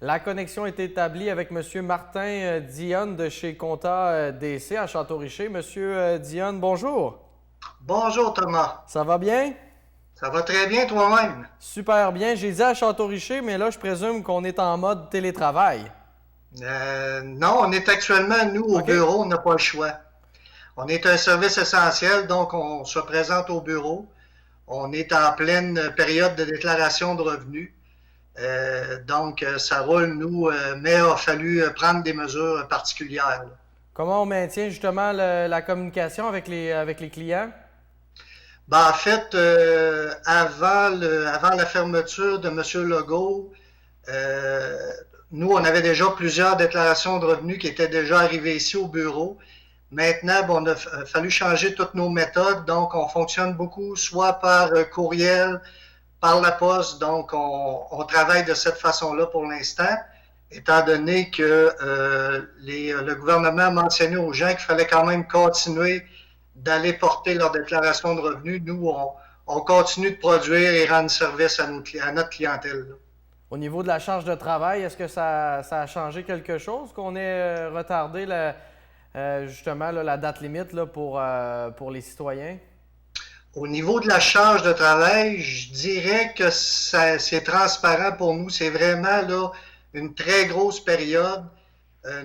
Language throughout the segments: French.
La connexion est établie avec M. Martin Dionne de chez Compta DC à Château-Richer. Monsieur Dionne, bonjour. Bonjour Thomas, Ça va bien? ça va très bien toi-même? Super bien. J'ai dit à Château-Richer, mais là, je présume qu'on est en mode télétravail. Non, on est actuellement, nous, au OK? bureau, on n'a pas le choix. On est un service essentiel, donc on se présente au bureau. On est en pleine période de déclaration de revenus. Donc, ça roule, nous, mais il a fallu prendre des mesures particulières. Là. Comment on maintient justement la communication avec les clients? Ben, en fait, avant la fermeture de M. Legault, Euh, nous, on avait déjà plusieurs déclarations de revenus qui étaient déjà arrivées ici au bureau. Maintenant, bon, fallu changer toutes nos méthodes. Donc, on fonctionne beaucoup soit par courriel, par la poste. Donc, on travaille de cette façon-là pour l'instant, étant donné que le gouvernement a mentionné aux gens qu'il fallait quand même continuer d'aller porter leur déclaration de revenus. Nous, on continue de produire et rendre service à notre clientèle. Là. Au niveau de la charge de travail, est-ce que ça a changé quelque chose qu'on ait retardé justement là, la date limite là, pour les citoyens? Au niveau de la charge de travail, je dirais que c'est transparent pour nous. C'est vraiment là une très grosse période.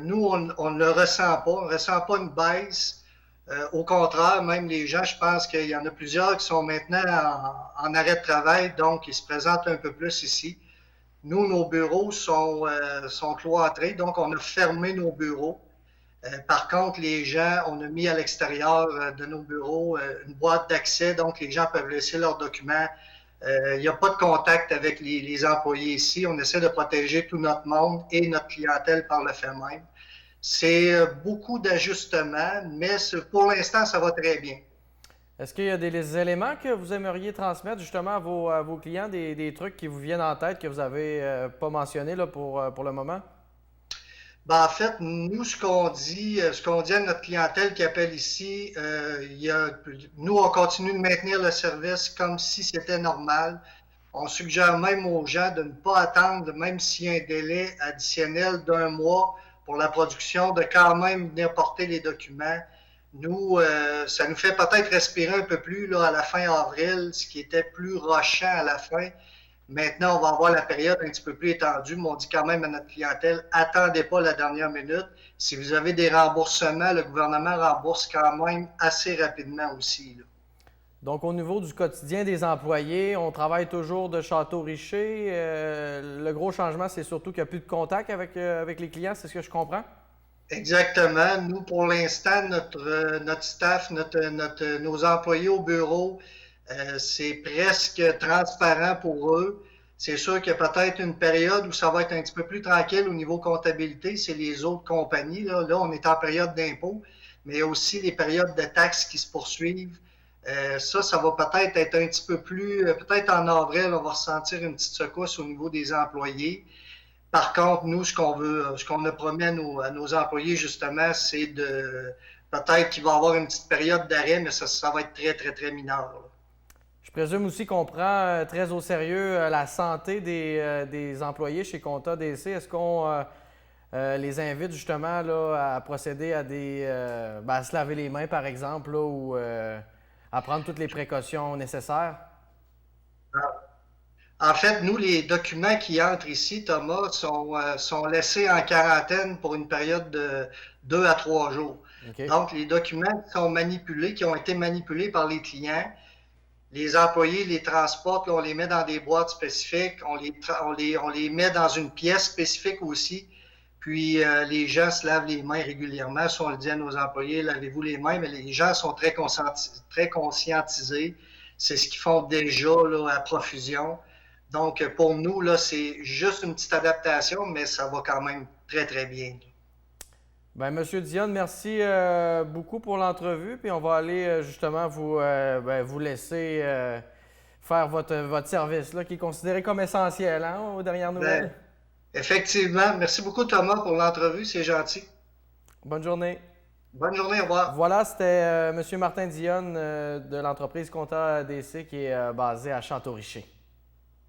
Nous, on ne le ressent pas. On ne ressent pas une baisse. Au contraire, même les gens, je pense qu'il y en a plusieurs qui sont maintenant en arrêt de travail, donc ils se présentent un peu plus ici. Nous, nos bureaux sont cloîtrés, donc on a fermé nos bureaux. Par contre, les gens, on a mis à l'extérieur de nos bureaux une boîte d'accès, donc les gens peuvent laisser leurs documents. Il n'y a pas de contact avec les employés ici. On essaie de protéger tout notre monde et notre clientèle par le fait même. C'est beaucoup d'ajustements, mais pour l'instant, ça va très bien. Est-ce qu'il y a des éléments que vous aimeriez transmettre justement à vos clients, des trucs qui vous viennent en tête que vous n'avez pas mentionnés là, pour le moment? Ben, en fait, nous, ce qu'on dit à notre clientèle qui appelle ici, nous, on continue de maintenir le service comme si c'était normal. On suggère même aux gens de ne pas attendre, même s'il y a un délai additionnel d'un mois pour la production, de quand même venir porter les documents. Nous, ça nous fait peut-être respirer un peu plus là, à la fin avril, ce qui était plus rushant à la fin. Maintenant, on va avoir la période un petit peu plus étendue, mais on dit quand même à notre clientèle, attendez pas la dernière minute. Si vous avez des remboursements, le gouvernement rembourse quand même assez rapidement aussi. Là. Donc, au niveau du quotidien des employés, on travaille toujours de Château-Richer. Le gros changement, c'est surtout qu'il n'y a plus de contact avec les clients, c'est ce que je comprends? Exactement. Nous, pour l'instant, notre staff, nos employés au bureau, c'est presque transparent pour eux. C'est sûr qu'il y a peut-être une période où ça va être un petit peu plus tranquille au niveau comptabilité. C'est les autres compagnies. Là, on est en période d'impôt, mais il y a aussi les périodes de taxes qui se poursuivent. Ça va peut-être être un petit peu plus, peut-être en avril, on va ressentir une petite secousse au niveau des employés. Par contre, nous, ce qu'on a promis à nos employés, justement, c'est de peut-être qu'il va y avoir une petite période d'arrêt, mais ça va être très, très, très mineur. Là. Je présume aussi qu'on prend très au sérieux la santé des employés chez Compta DC. Est-ce qu'on les invite justement là, à procéder à à se laver les mains, par exemple, là, ou à prendre toutes les précautions nécessaires? En fait, nous, les documents qui entrent ici, Thomas, sont laissés en quarantaine pour une période de 2 à 3 jours. OK. Donc, les documents qui sont manipulés, qui ont été manipulés par les clients, les employés les transportent, là, on les met dans des boîtes spécifiques, on les met dans une pièce spécifique aussi. Puis les gens se lavent les mains régulièrement. Si on le dit à nos employés, lavez-vous les mains, mais les gens sont très conscientisés. C'est ce qu'ils font déjà là, à profusion. Donc pour nous, là, c'est juste une petite adaptation, mais ça va quand même très, très bien. Ben, Monsieur Dionne, merci beaucoup pour l'entrevue. Puis on va aller justement vous laisser faire votre service là, qui est considéré comme essentiel hein, aux dernières nouvelles. Ben, effectivement, merci beaucoup Thomas pour l'entrevue, c'est gentil. Bonne journée. Bonne journée, au revoir. Voilà, c'était Monsieur Martin Dionne de l'entreprise Compta DC qui est basée à Château-Richer.